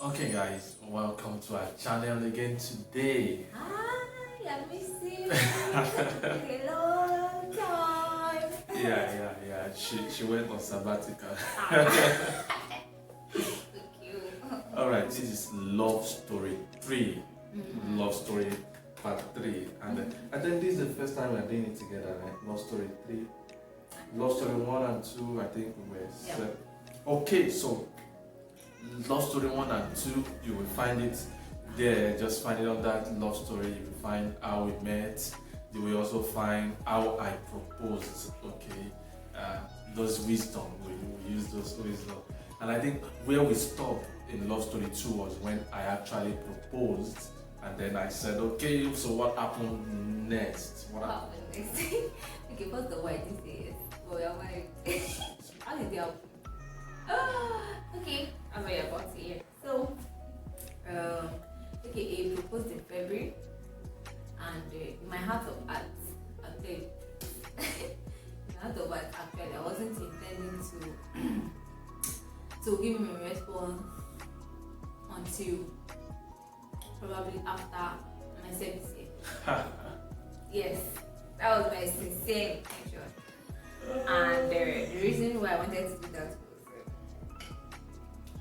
Okay guys, welcome to our channel again today. Hi, I miss you. It's been a long time. Yeah. She went on sabbatical. Thank you. Alright, this is Love Story 3. Love Story Part 3. And I think this is the first time we're doing it together, right? Love Story 3. Love Story 1 and 2, I think we were set. Okay, so Love Story 1 and 2, you will find it there. Just find it on that Love Story. You will find how we met. You will also find how I proposed. Okay, those wisdom. We use those wisdom. And I think where we stopped in Love Story 2 was when I actually proposed, and then I said, okay, so what happened next? What happened next? Okay, first of all, I didn't say yes. But we are married. How did it happen? Okay, I'm very about to hear. So, okay, he proposed in February, and in my heart of hearts, I'll tell you, in my heart of hearts, actually, I wasn't intending to give him a response until probably after my service year. Yes, that was my sincere intention. And the reason why I wanted to do that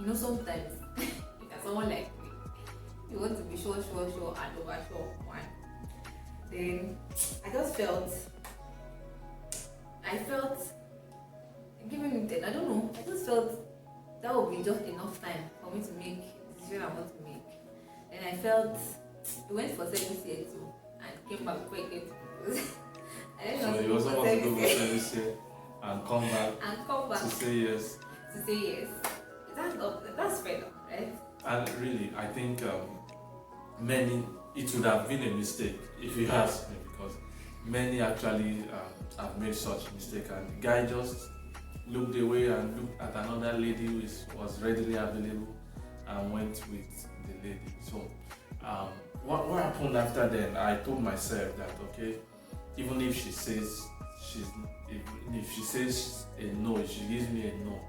was, sometimes if you're someone like me, you want to be sure, and over sure one. Then I felt giving it 10, I don't know, I just felt that would be just enough time for me to make the decision I want to make. Then I felt we went for service year too and came back before it came to propose. So you also want to go for service year and come back to say yes. To say yes. That's fair enough, right? And really, I think it would have been a mistake if you ask me, because many actually have made such mistake, and the guy just looked away and looked at another lady who was readily available and went with the lady. So what happened after then? I told myself that, okay, even if she says if she says a no, if she gives me a no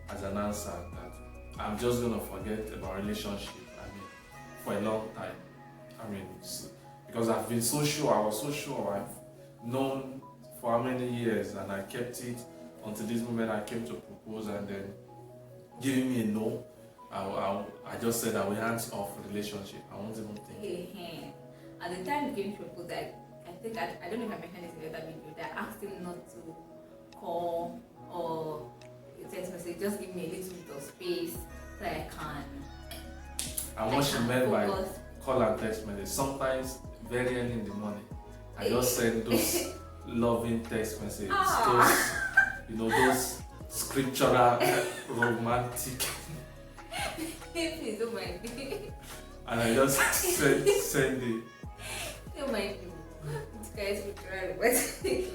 as an answer, that I'm just gonna forget about relationship. I mean, for a long time. I mean, because I've been so sure, I was so sure. I've known for how many years, and I kept it until this moment I came to propose, and then giving me a no. I just said I will hands off the relationship. I won't even think. At the time he came to propose, I don't know if I mentioned this in the other video, that I asked him not to call or text message, just give me a little bit of space so I can. And what she meant by call and text message, sometimes very early in the morning, I just send those loving text messages, those scriptural, romantic. Please don't mind me. And I just send it. Don't mind me. This guy is scriptural, romantic.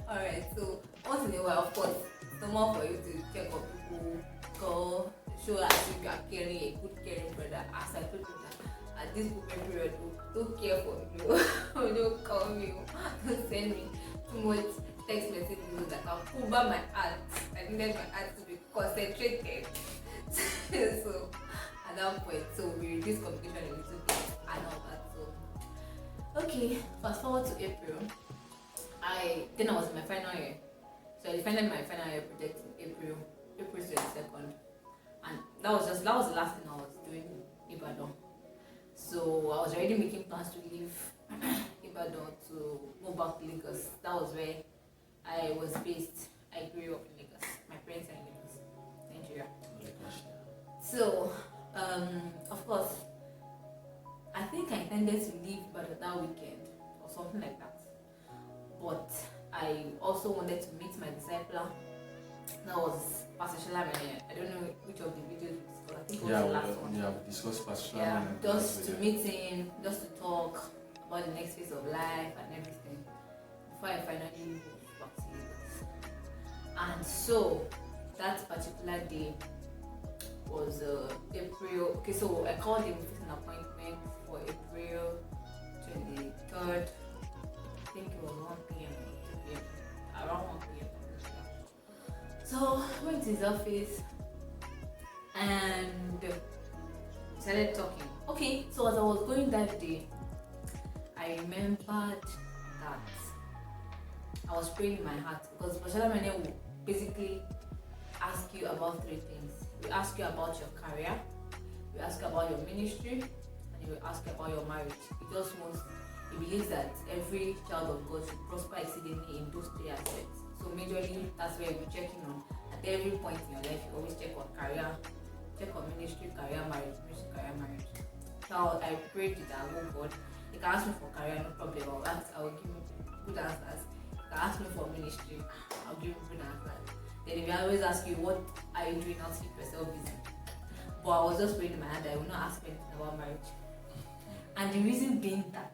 Alright, so once in a while, of course, normal for you to check on people, call, show as if you are caring, a good caring brother. As I told you that at this moment period, don't care for me, don't call me, don't send me too much text messages that can pull back my heart. I needed my heart to be concentrated. So at that point, so we reduced communication a little bit and all that. So okay, fast forward to April. I was in my final year. So I defended my final year project in April 22nd, and that was the last thing I was doing in Ibadan. So I was already making plans to leave Ibadan to move back to Lagos. That was where I was based. I grew up in Lagos. My parents are in Lagos, Nigeria. So of course, I think I intended to leave Ibadan that weekend or something like that. But I also wanted to meet my discipler. That was Pastor Shalamene. I don't know which of the videos we discussed. I think it was the last one. Yeah, we discussed Pastor Shalamene. Yeah, just to meet him, just to talk about the next phase of life and everything before I finally moved back to Lagos. And so that particular day was April. Okay, so I called him with an appointment for April 23rd. I think it was 1 p.m. or 2 p.m. Around 1 p.m. So I went to his office, and started talking. Okay, so as I was going that day, I remembered that I was praying in my heart because Bachelor Mene will basically ask you about three things. We ask you about your career, we ask you about your ministry, and he will ask you about your marriage. He believes that every child of God should prosper exceedingly in those three aspects. So majorly that's where you're checking on. At every point in your life, you always check on career, check on ministry, career, marriage, ministry, career, marriage. So I prayed to that, oh God, you can ask me for career, no problem. I will give you good answers. You can ask me for ministry, I'll give you good answers. Then if I always ask you, what are you doing now to keep yourself busy? But I was just praying in my head that I will not ask anything about marriage. And the reason being that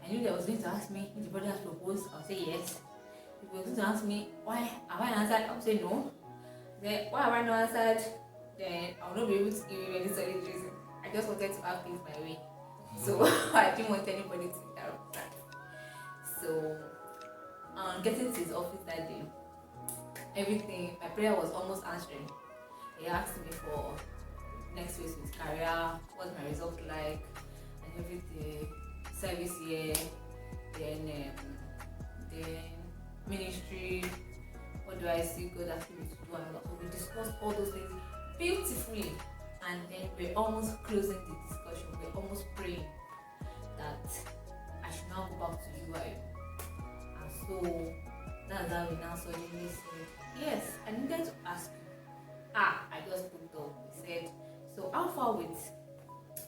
I knew they was going to ask me if the brother has proposed, I'll say yes. If they was going to ask me why have I answered, I'll say no. Then why have I not answered, then I'll not be able to give you any solid reason. I just wanted to have things my way. So I didn't want anybody to interrupt that. So getting to his office that day, everything, my prayer was almost answering. He asked me for next phase with career, what's my result like, and everything, service year, then ministry, what do I see God asking me to do, and all that. So we discussed all those things beautifully, and then we're almost closing the discussion. We're almost praying that I should now go back to UI. And so that's how we now suddenly said, yes, I needed to ask you. I just looked up. He said, so how far with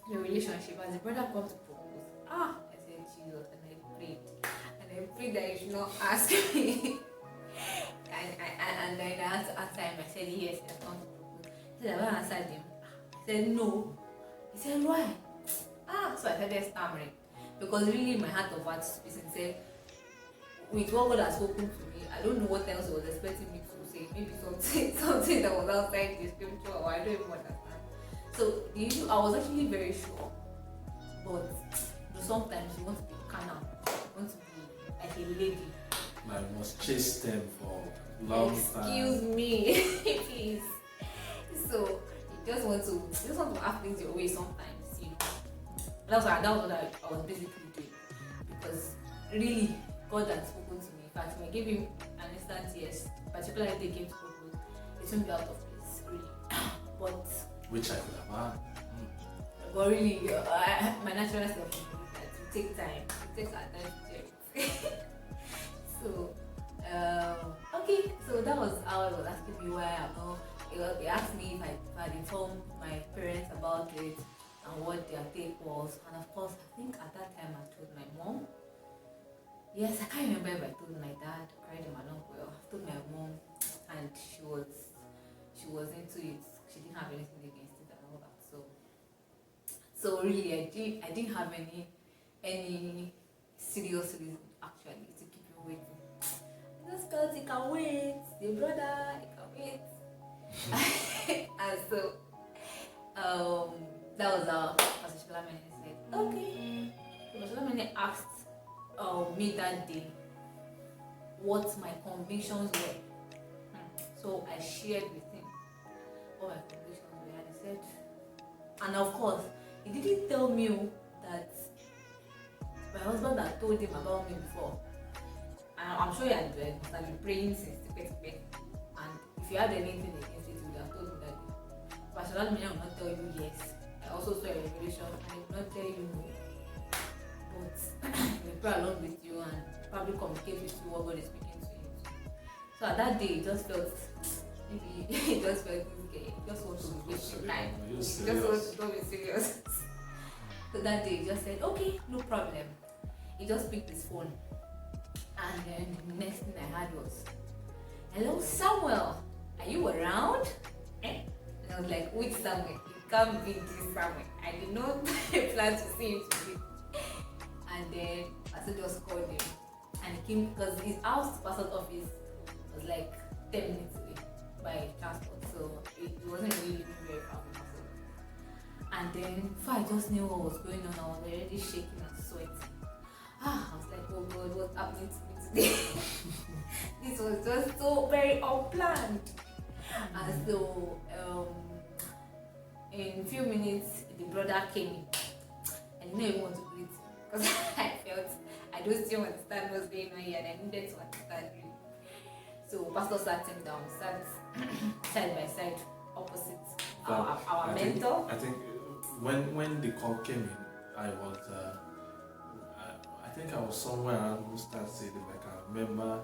your relationship? As the brother comes to propose. I said, Jesus, and I prayed. And I prayed that you should not ask me. and then I had to answer him. I said, yes, he has come to propose. He said, I answered him. I said, no. He said, why? So I started stammering. Because really my heart of hearts, to be sincere, with what God has spoken to me, I don't know what else he was expecting me to say. Maybe something that was outside the scripture, or I don't even understand. So the issue, I was actually very sure. But sometimes you want to be carnal, you want to be like a lady. Like you must chase them for long time. Excuse me, please. So you just want to have things your way sometimes, you know. That was what I was basically doing. Because really, God had spoken to me. In fact, when I gave him an instant yes, particularly if they came to propose, it wouldn't be out of place, really. But which I could have had. But really, my natural self is that it takes time. It takes our time to do it. So, okay, so that was how I was asking me why I'm not. They asked me if I had informed my parents about it and what their take was. And of course, I think at that time I told my mom. Yes, I can't remember if I told my dad, cried him along. Well, I told my mom, and she was into it. She didn't have anything against it and all that. So really, I didn't have any serious reason actually to keep him waiting. Just felt he can wait, the brother, he can wait. And so that was how Pastor Sholamene said, okay. So Pastor Sholamene asked me that day what my convictions were. So I shared with him what my convictions were, and he said, and of course, he didn't tell me that my husband had told him about me before. And I'm sure he had been praying since the beginning. And if you had anything against it, he would have told me that. Pastor Sholamene will not tell you yes. I also saw a revelation, and he will not tell you no. But he will pray along with you and probably communicate with you what God is speaking to you. So at that day, it just felt maybe it just felt okay. He just wants to be wasting time. He just wants to be serious. So that day, he just said, okay, no problem. He just picked his phone. And then the next thing I heard was, hello, Samuel, are you around? And I was like, which Samuel? It can't be this Samuel. I did not plan to see him today. And then I just called him. And he came, because his house to pastor's office was like 10 minutes away by transport. So it wasn't really living very far from us. And then before I just knew what was going on, I was already shaking and sweating. I was like, oh God, what's happening to me today? This was just so very unplanned. And so in a few minutes, he the brother came in, and he didn't even want to greet because I felt I don't still understand what's going on here, and I needed to understand really. So pastor sat him down, sat side by side, opposite our mentor. I think when the call came in, I was I think I was somewhere around Mustard City, like I remember,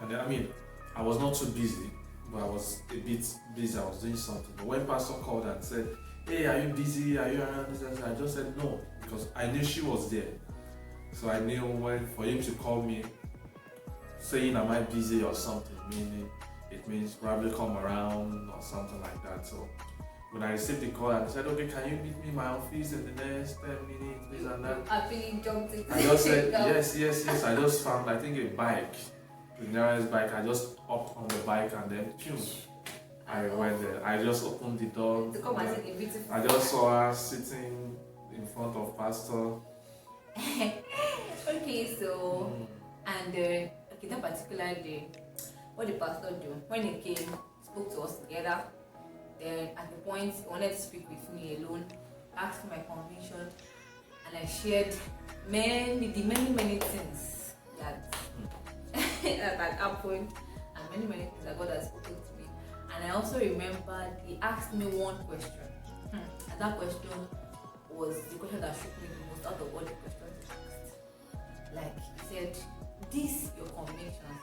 and then, I mean, I was not too busy, but I was a bit busy. I was doing something. But when pastor called and said, "Hey, are you busy? Are you around this?" I just said no because I knew she was there. So I knew when for him to call me saying am I busy or something, meaning it means probably come around or something like that. So when I received the call and I said, "Okay, can you meet me in my office in the next 10 minutes, this and that?" I really jumped in. I just said yes. I just found, I think, a bike, the nearest bike. I just hopped on the bike and then I went there. I just opened the door. To come and take a beautiful. I just saw her sitting in front of pastor. Okay, so and okay, that particular day, what the pastor do when he came, spoke to us together. Then at the point he wanted to speak with me alone, asked for my conviction, and I shared many things that that had happened, and many things that God has spoken to me. And I also remembered he asked me one question, and that question was the question that shook me the most out of all the questions he asked. Like he said, "These your convictions,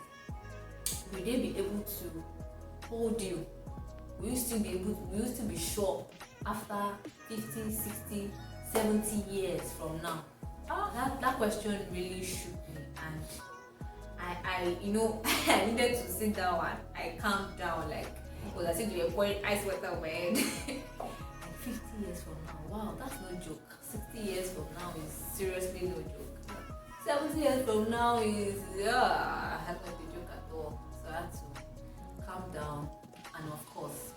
will they be able to hold you? Will you still be sure after 50, 60, 70 years from now?" That question really shook me, and I I needed to sit down and I calmed down, like because I said you were pouring ice water on my head. Like 50 years from now, wow, that's no joke. 60 years from now is seriously no joke. 70 years from now is not a joke at all. So I had to calm down, and of course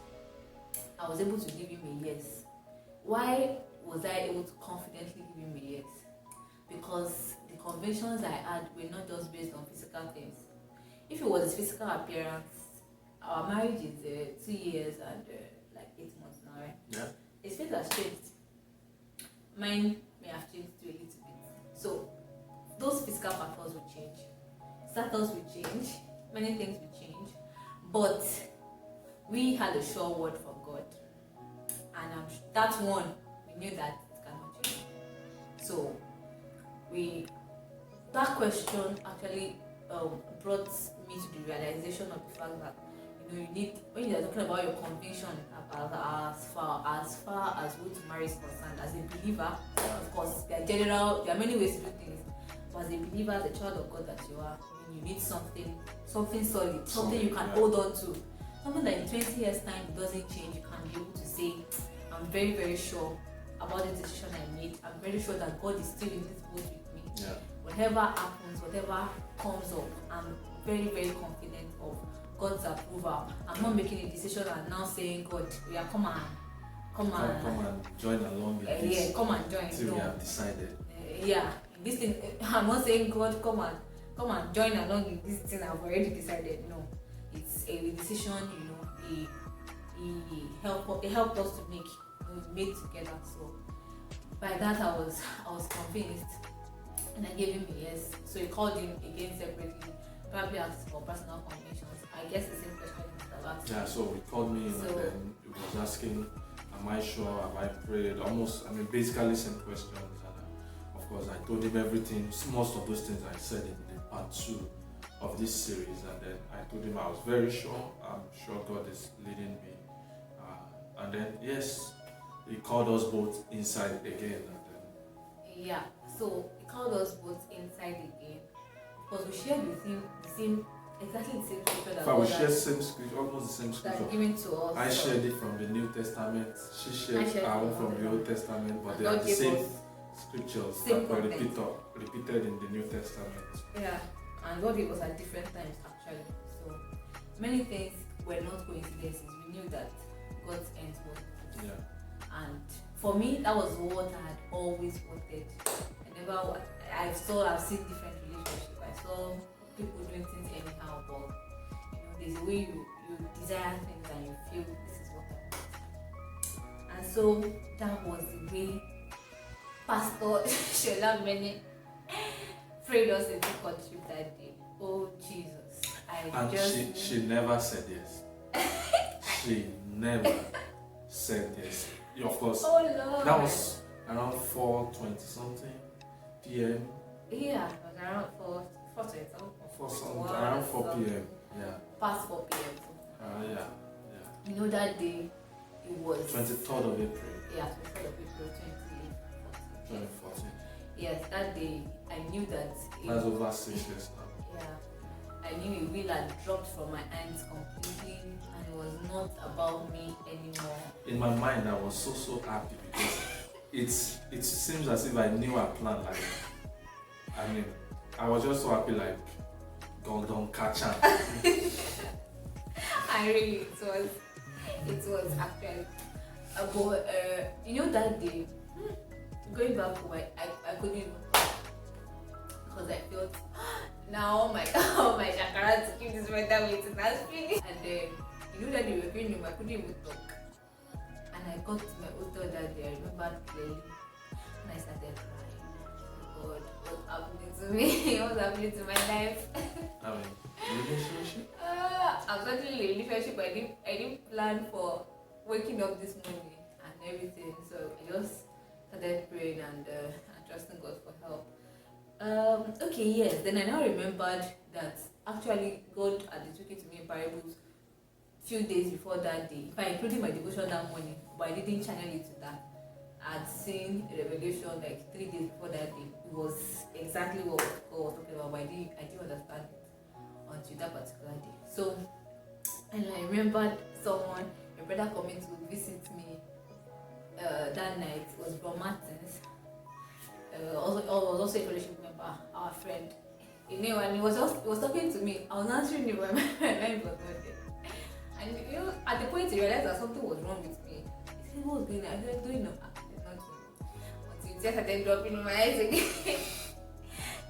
I was able to give him a yes. Why was I able to confidently give him a yes? Because the convictions I had were not just based on physical things. If it was his physical appearance, our marriage is 2 years and like 8 months now, right? Yeah. His face has changed. Mine may have changed too a little bit. So those physical factors will change. Status will change. Many things will change. But we had a sure word from God. And that one, we knew that it cannot change. So that question actually brought me to the realization of the fact that you need, when you're talking about your conviction about as far as who to marry is concerned, as a believer, of course there are many ways to do things, but as a believer, as a child of God that you are, you need something solid, something you can hold on to, something that in 20 years time it doesn't change. You can be able to say, I'm very, very sure about the decision I made. I'm very sure that God is still in this boat with me. Yeah. Whatever happens, whatever comes up, I'm very, very confident of God's approval. I'm not making a decision and now saying, God, yeah, come and join along with this. Yeah, come and join. Till we have decided. Yeah, this thing. I'm not saying, God, come and join along with this thing I've already decided. No, it's a decision. He helped us to make. We made together. So by that I was convinced, and I gave him a yes. So he called him again separately, probably asked for personal convictions. I guess the same question Mr. asked. Yeah, so he called me and then he was asking, am I sure, have I prayed? Basically same questions. And of course I told him everything, most of those things I said in the part 2 of this series, and then I told him I was very sure, I'm sure God is leading me. And then yes, he called us both inside again. Yeah, so he called us both inside again because we shared with him exactly the same scripture that God shared same scripture, almost the same scripture. Given to us. I shared it from the New Testament. She shared her own from the Old Testament, but they are the same scriptures that were repeated in the New Testament. Yeah, and God gave us at different times actually. So many things were not coincidences. We knew that God's ends were. Yeah. And for me, that was what I had always wanted. I've seen different relationships. I saw people doing things anyhow, but there's a way you desire things and you feel this is what I want. And so that was the way Pastor Shola Mene prayed us into courtship that day. Oh Jesus. She never said yes. She never said yes. Yeah, of course. Oh Lord. That was around 4:20 something p.m. Yeah, it was around 4 around 4 p.m. Yeah. Past 4 p.m. Yeah. You know that day it was 23rd of April. Yeah, 23rd of April 2014. Yes, that day I knew that That's over 6 years now. Yeah. I knew a wheel had dropped from my hands completely and it was not about me anymore. In my mind I was so happy because it seems as if I knew our plan. Like, I mean, I was just so happy, like, God don't catch her. I really, it was actually, but you know that day, going back home, I couldn't even talk because I felt now my chakra to keep this mental weight in that feeling. And then you know that they were going home, I couldn't even talk. And I got to my hotel that day, I remember clearly, and I started crying. Oh God, what's happening to me? What's happening to my life? I mean, relationship? I'm certainly in a relationship. I didn't plan for waking up this morning and everything. So I just started praying and trusting God for help. Okay, yes. Then I now remembered that actually God had been speaking to me in parables few days before that day. If I included my devotion that morning, but I didn't channel it to that. I'd seen a revelation like 3 days before that day. It was exactly what God was talking about, but I didn't understand it until that particular day. So, and I remembered someone, a brother coming to visit me that night. It was Bro Martins. Was also a fellowship member, our friend. You know, and he was talking to me. I was answering him when my mind was not there. And you know, at the point he realized that something was wrong with me. He said, "What was going on?" I said, "Doing nothing." Until he just started dropping in my eyes again.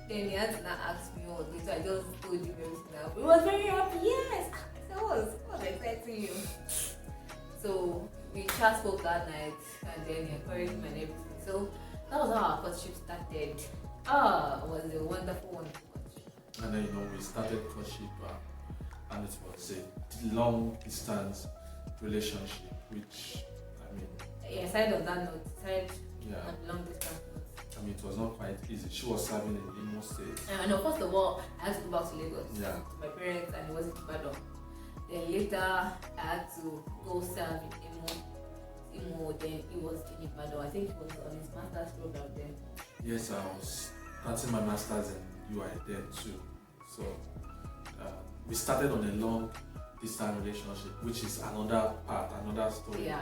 Then he had to now ask me what was going on. So I just told him everything. He was very happy. Yes. I said, "What was exciting you?" So we chat spoke that night, and then he encouraged me and everything. So that was how our courtship started. It was a wonderful courtship. And then, you know, we started courtship, and it was a long distance relationship, which, I mean, yeah, side of that note, yeah, on long distance note. I mean, it was not quite easy. She was serving in Imo State. No, first of all, I had to go back to Lagos Yeah. to my parents, and it wasn't Ibadan. Then later, I had to go serve in Imo. Then he was in Ibadan. I think he was on his master's program then. Yes, I was starting my master's in UI then too. So we started on a long distance relationship, which is another story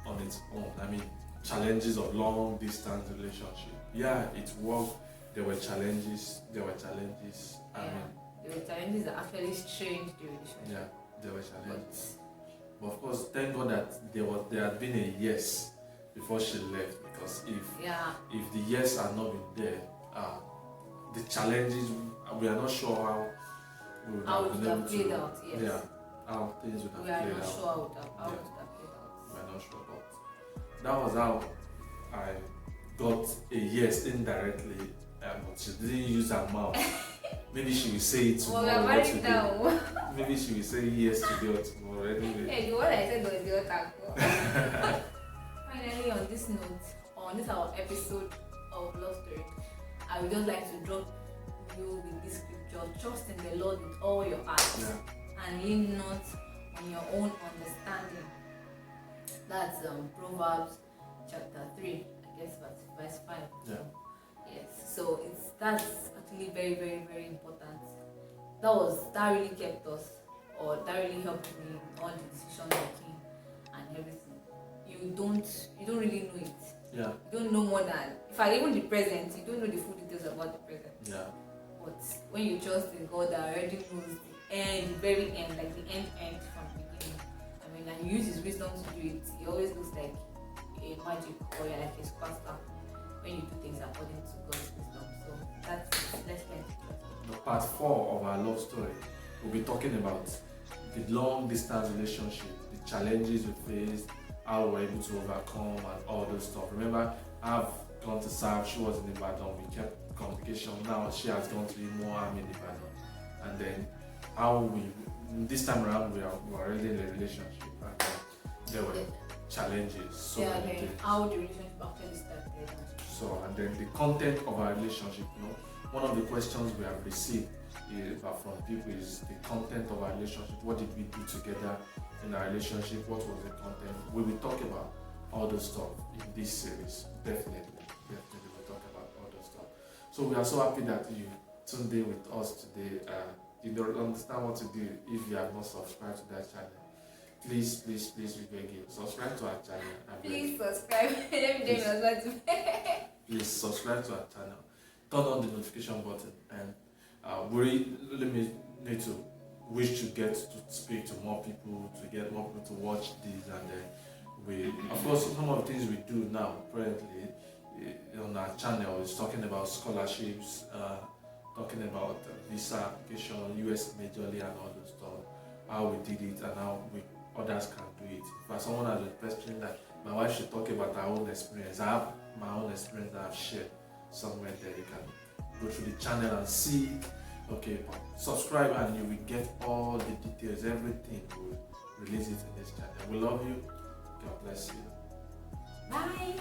on its own. I mean, challenges of long distance relationship. Yeah, it worked. There were challenges. I mean, there were challenges that actually strained the relationship. Yeah, there were challenges. But of course, thank God that there had been a yes before she left, because if the yes had not been there, the challenges, we are not sure how we would have been able to played out. Yes. Yeah, how things would have played out. We are not sure how it would have played out. We are not sure, but that was how I got a yes indirectly, but she didn't use her mouth. Maybe she will say it tomorrow. Well, we are married now. Maybe she will say yes today or tomorrow. Anyway. Hey, what I said was the otaku. Finally, on this note, on this our episode of Love Story, I would just like to drop you with this scripture: trust in the Lord with all your heart, and lean not on your own understanding. That's Proverbs chapter 3, I guess, verse 5. Yeah. Yes. So that's actually very, very, very important. That really kept us, or that really helped me in all the decision making and everything. You don't really know it. Yeah. You don't know more than, in fact, even the present, you don't know the full details about the present. Yeah. But when you trust in God that already knows the end, the very end, like the end from the beginning, I mean, and you use His wisdom to do it, it always looks like a magic or like a superstar when you do things according to God's wisdom. So let's learn to trust. Part 4 of our love story, we'll be talking about the long distance relationship, the challenges we faced, how we were able to overcome, and all those stuff. Remember, I've gone to South, she was in Ibadan, we kept communication. Now she has gone to Imo, I'm in Ibadan. And then how we, this time around, we are already in a relationship. And there were challenges. So yeah, many okay. things. How the relationship actually started. So, and then the content of our relationship, one of the questions we have received from people is the content of our relationship. What did we do together in our relationship? What was the content? We will talk about all those stuff in this series. Definitely we'll talk about all those stuff. So we are so happy that you tuned in with us today. You don't understand what to do if you have not subscribed to that channel. Please, we beg you, subscribe to our channel. Please subscribe. Let me tell you what to Please subscribe to our channel. Turn on the notification button, and we really need to wish to get to speak to more people, to get more people to watch this, and we, of course, some of the things we do now currently on our channel is talking about scholarships, talking about visa application, US majorly, and all those stuff. How we did it and how others can do it. If someone has requested that my wife should talk about her own experience, I have my own experience that I've shared somewhere there. You can go through the channel and see. Okay, subscribe and you will get all the details, everything. We'll release it in this channel. We love you. God bless you. Bye.